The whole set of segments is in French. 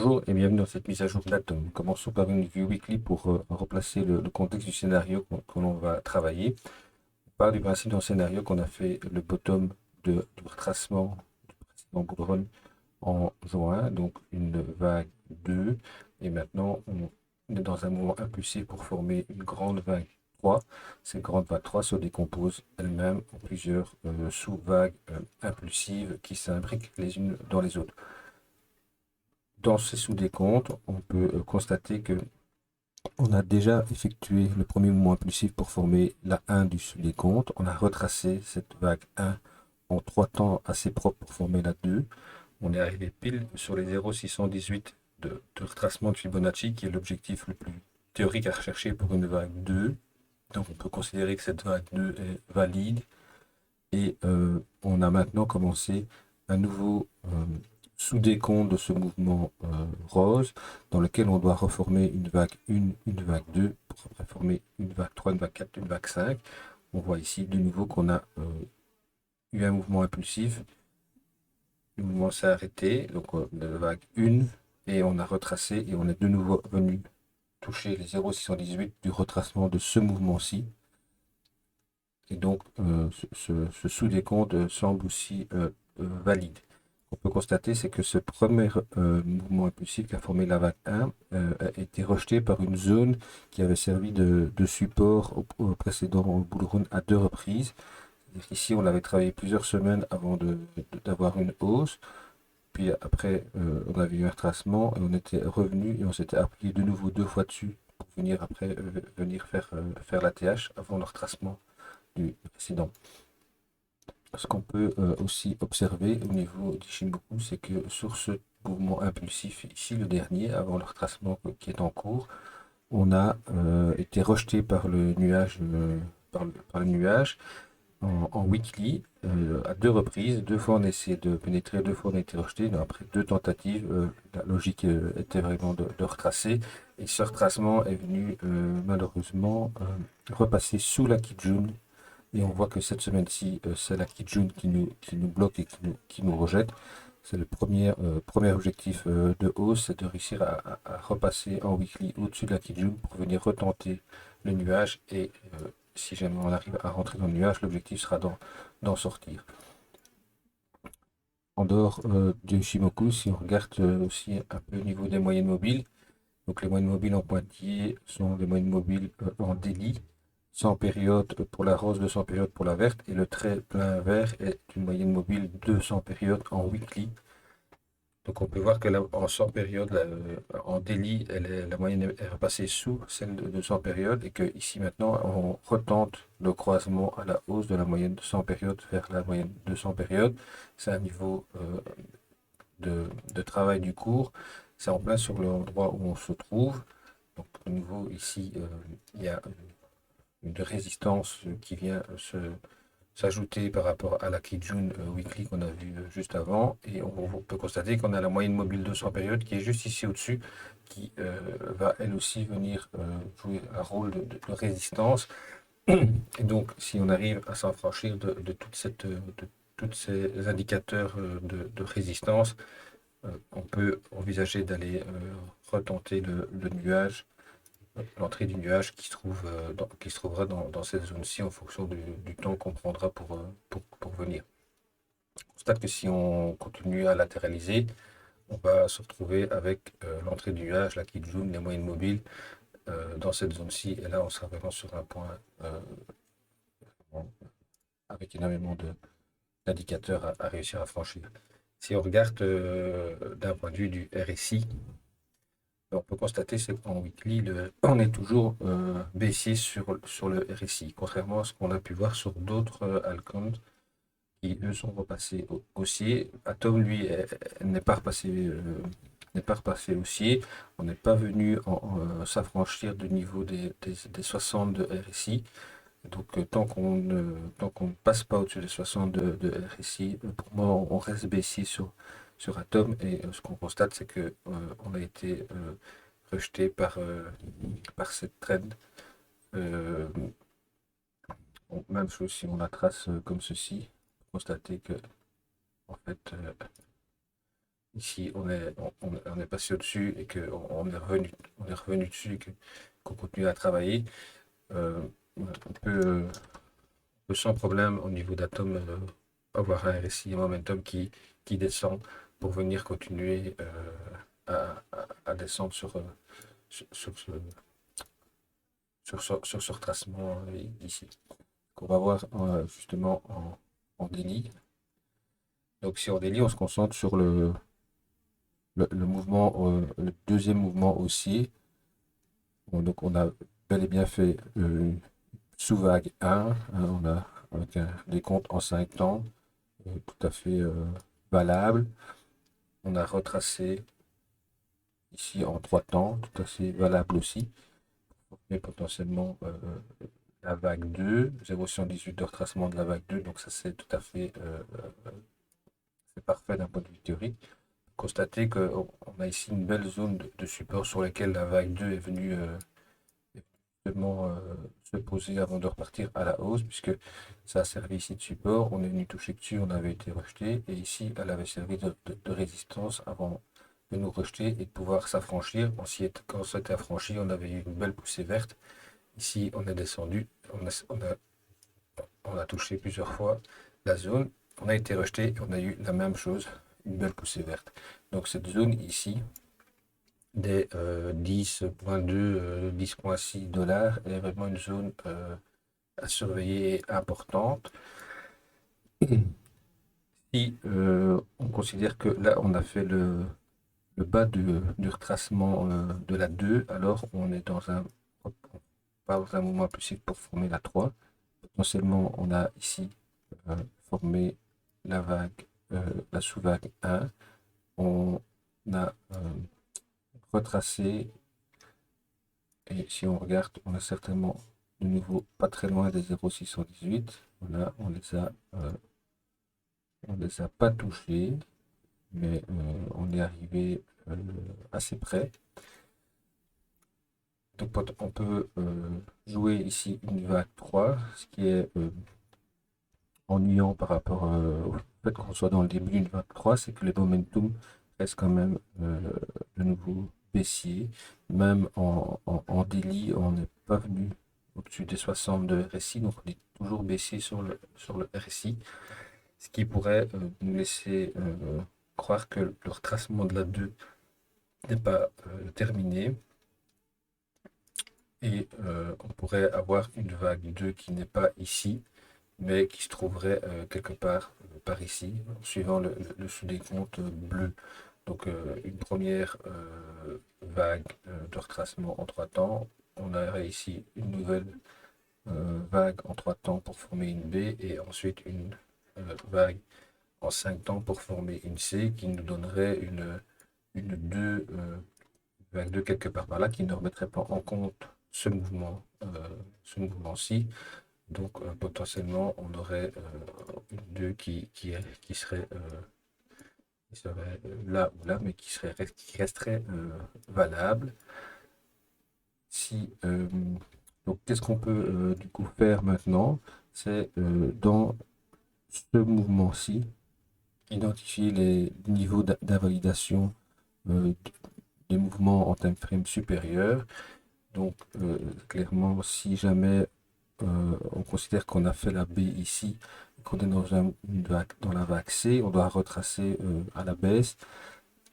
Bonjour et bienvenue dans cette mise à jour d'Atom. Commençons par une vue weekly pour replacer le contexte du scénario que l'on va travailler. On part du principe d'un scénario qu'on a fait le bottom du retracement du précédent bull run en juin, donc une vague 2. Et maintenant, on est dans un mouvement impulsif pour former une grande vague 3. Cette grande vague 3 se décompose elle-même en plusieurs sous-vagues impulsives qui s'imbriquent les unes dans les autres. Dans ces sous-décomptes, on peut constater que on a déjà effectué le premier mouvement impulsif pour former la 1 du sous-décompte. On a retracé cette vague 1 en 3 temps assez propres pour former la 2. On est arrivé pile sur les 0,618 de retracement de Fibonacci, qui est l'objectif le plus théorique à rechercher pour une vague 2. Donc on peut considérer que cette vague 2 est valide. Et on a maintenant commencé un nouveau sous-décompte de ce mouvement rose, dans lequel on doit reformer une vague 1, une vague 2, pour après former une vague 3, une vague 4, une vague 5. On voit ici de nouveau qu'on a eu un mouvement impulsif. Le mouvement s'est arrêté, donc la vague 1, et on a retracé, et on est de nouveau venu toucher les 0,618 du retracement de ce mouvement-ci. Et donc, ce sous-décompte semble aussi valide. On peut constater, c'est que ce premier mouvement impulsif qui a formé la vague 1 a été rejeté par une zone qui avait servi de support au précédent bull run à 2 reprises. Ici, on avait travaillé plusieurs semaines avant d'avoir une hausse. Puis après, on avait eu un retracement et on était revenu et on s'était appuyé de nouveau 2 fois dessus pour venir après venir faire la TH avant le retracement du précédent. Ce qu'on peut aussi observer au niveau d'Ishimoku, c'est que sur ce mouvement impulsif, ici le dernier, avant le retracement qui est en cours, on a été rejeté par le nuage, par le nuage en weekly à 2 reprises. 2 fois on a essayé de pénétrer, 2 fois on a été rejeté. Donc, après 2 tentatives, la logique était vraiment de retracer. Et ce retracement est venu malheureusement repasser sous la Kijun. Et on voit que cette semaine-ci, c'est la Kijun qui nous bloque et qui nous rejette. C'est le premier objectif de hausse, c'est de réussir à repasser en weekly au-dessus de la Kijun pour venir retenter le nuage. Et si jamais on arrive à rentrer dans le nuage, l'objectif sera d'en sortir. En dehors du Shimoku, si on regarde aussi un peu au niveau des moyennes mobiles, donc les moyennes mobiles en pointillés sont des moyennes mobiles en délit. 100 périodes pour la rose, 200 périodes pour la verte, et le trait plein vert est une moyenne mobile 200 périodes en weekly. Donc on peut voir que là, en 100 périodes, en daily, la moyenne est repassée sous celle de 200 périodes, et que ici maintenant, on retente le croisement à la hausse de la moyenne de 100 périodes vers la moyenne de 200 périodes. C'est un niveau de travail du cours. C'est en plein sur l'endroit où on se trouve. Donc de nouveau, ici, il y a une résistance qui vient s'ajouter par rapport à la Kijun Weekly qu'on a vu juste avant. Et on peut constater qu'on a la moyenne mobile 200 périodes qui est juste ici au-dessus, qui va elle aussi venir jouer un rôle de résistance. Et donc, si on arrive à s'affranchir de tous ces indicateurs de résistance, on peut envisager d'aller retenter le nuage, l'entrée du nuage qui qui se trouvera dans cette zone-ci en fonction du temps qu'on prendra pour venir. On constate que si on continue à latéraliser, on va se retrouver avec l'entrée du nuage, la Kijun, les moyennes mobiles dans cette zone-ci. Et là, on sera vraiment sur un point avec énormément d'indicateurs à réussir à franchir. Si on regarde d'un point de vue du RSI, on peut constater qu'en weekly, on est toujours baissier sur le RSI, contrairement à ce qu'on a pu voir sur d'autres altcoins qui, eux, sont repassés haussiers. Atom, lui, n'est pas repassé haussier. On n'est pas venu s'affranchir du niveau des 60 de RSI. Donc, tant qu'on ne passe pas au-dessus des 60 de RSI, pour moi, on reste baissier sur Atom. Et ce qu'on constate, c'est que on a été rejeté par cette trend. Même chose si on la trace comme ceci, constater que en fait ici on est passé au-dessus et on est revenu dessus et qu'on continue à travailler, on peut sans problème au niveau d'atome avoir un récit, un momentum qui descend pour venir continuer à descendre sur ce, sur ce retracement ici. Qu'on va voir justement en délit. Donc si en délit, on se concentre sur le mouvement, le deuxième mouvement haussier. Bon, donc on a bel et bien fait sous-vague 1, hein, on a avec un décompte en 5 temps, tout à fait valable. On a retracé ici en 3 temps, tout à fait valable aussi. Et potentiellement la vague 2, 0,118 de retracement de la vague 2, donc ça c'est tout à fait c'est parfait d'un point de vue théorique. Constatez qu'on a ici une belle zone de support sur laquelle la vague 2 est venue justement se poser avant de repartir à la hausse, puisque ça a servi ici de support, on est venu toucher dessus, on avait été rejeté, et ici elle avait servi de résistance avant de nous rejeter et de pouvoir s'affranchir. Quand on s'était affranchi, on avait eu une belle poussée verte. Ici, on est descendu, on a touché plusieurs fois la zone, on a été rejeté et on a eu la même chose, une belle poussée verte. Donc cette zone ici, des 10,2, 10,6 dollars, est vraiment une zone à surveiller et importante. Si on considère que là, on a fait le bas du retracement de la 2, alors on est dans un mouvement impulsif pour former la 3. Potentiellement, on a ici formé la vague, la sous-vague 1. On a retracé, et si on regarde, on a certainement de nouveau pas très loin des 0,618. Voilà, on les a pas touchés, mais on est arrivé assez près. Donc on peut jouer ici une vague 3, ce qui est ennuyant par rapport au fait qu'on soit dans le début d'une vague 3, c'est que les momentum restent quand même de nouveau baissiers. Même en daily, on n'est pas venu au-dessus des 60 de RSI, donc on est toujours baissier sur le RSI, ce qui pourrait nous laisser croire que le retracement de la 2 n'est pas terminé. Et on pourrait avoir une vague 2 qui n'est pas ici, mais qui se trouverait quelque part par ici, en suivant le sous-décompte bleu. Donc une première vague de retracement en 3 temps. On aurait ici une nouvelle vague en 3 temps pour former une B, et ensuite une vague en 5 temps pour former une C, qui nous donnerait une 2, vague 2 quelque part par là, qui ne remettrait pas en compte ce mouvement-ci. Donc potentiellement, on aurait une 2 qui serait là ou là, mais qui resterait valable. Si, donc, qu'est-ce qu'on peut du coup faire maintenant? C'est dans ce mouvement-ci, identifier les niveaux d'invalidation des mouvements en time frame supérieur. Donc, clairement, si jamais on considère qu'on a fait la B ici, qu'on est dans la vague C, on doit retracer à la baisse.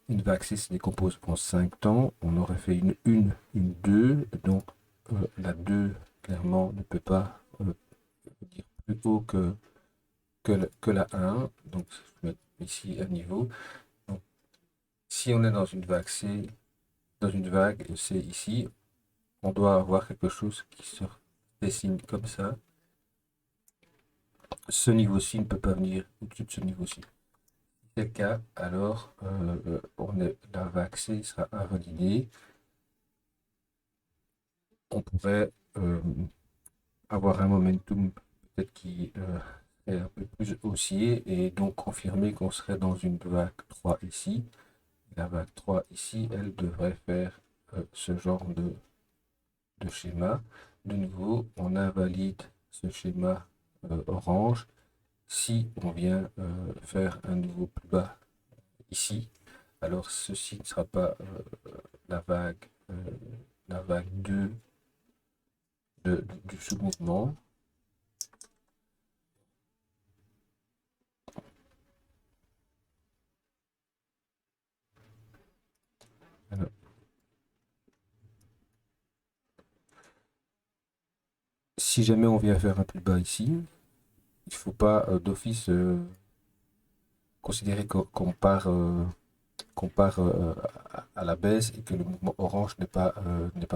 Une vague C se décompose en 5 temps. On aurait fait une 1, une 2. Donc la 2, clairement, ne peut pas dire plus haut que la 1. Donc je vais mettre ici un niveau. Donc, si on est dans une vague C, dans une vague C ici, on doit avoir quelque chose qui se dessine comme ça. Ce niveau-ci ne peut pas venir au-dessus de ce niveau-ci. Si c'est le cas, alors la vague C sera invalidée. On pourrait avoir un momentum peut-être qui est un peu plus haussier, et donc confirmer qu'on serait dans une vague 3 ici. La vague 3 ici, elle devrait faire ce genre de schéma. De nouveau, on invalide ce schéma orange si on vient faire un nouveau plus bas ici. alors ceci ne sera pas la vague, euh, la vague 2 du sous-mouvement. Alors, si jamais on vient faire un plus bas ici, il ne faut pas d'office considérer qu'on part à la baisse et que le mouvement orange n'est pas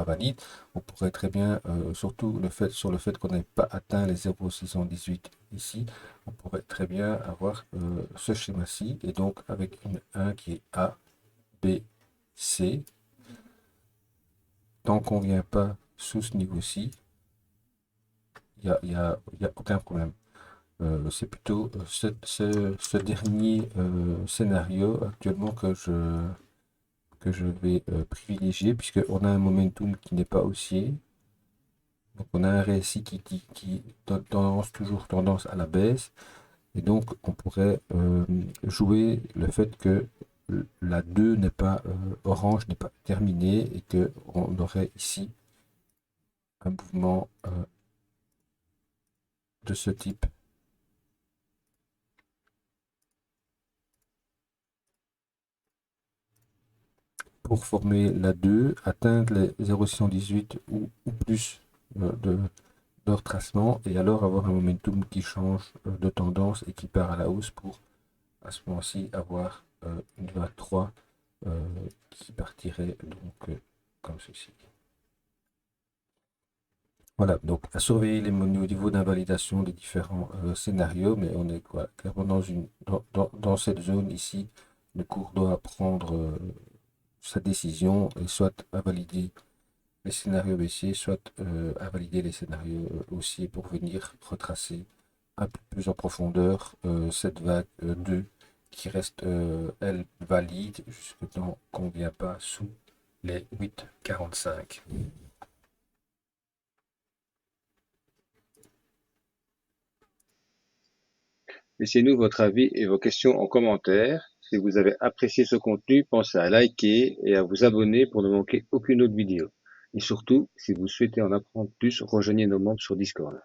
valide. On pourrait très bien, surtout sur le fait qu'on n'ait pas atteint les 0,618 ici, on pourrait très bien avoir ce schéma-ci, et donc avec une 1 qui est A, B, C, tant qu'on ne vient pas sous ce niveau-ci, il y a aucun problème. C'est plutôt ce dernier scénario actuellement que je vais privilégier, puisqu'on a un momentum qui n'est pas haussier. Donc on a un RSI qui toujours tendance à la baisse. Et donc on pourrait jouer le fait que la 2 n'est pas orange, n'est pas terminée, et qu'on aurait ici un mouvement de ce type. Pour former la 2, atteindre les 0,618 ou plus de leur tracement, et alors avoir un momentum qui change de tendance et qui part à la hausse pour à ce moment-ci avoir une vague 3 qui partirait donc comme ceci. Voilà, donc à surveiller les au niveau d'invalidation des différents scénarios, mais on est quoi, clairement dans cette zone ici. Le cours doit prendre sa décision et soit à valider les scénarios baissiers, soit à valider les scénarios haussiers pour venir retracer un peu plus en profondeur cette vague 2 qui reste, elle, valide jusque tant qu'on ne vient pas sous les 8,45. Laissez-nous votre avis et vos questions en commentaire. Si vous avez apprécié ce contenu, pensez à liker et à vous abonner pour ne manquer aucune autre vidéo. Et surtout, si vous souhaitez en apprendre plus, rejoignez nos membres sur Discord.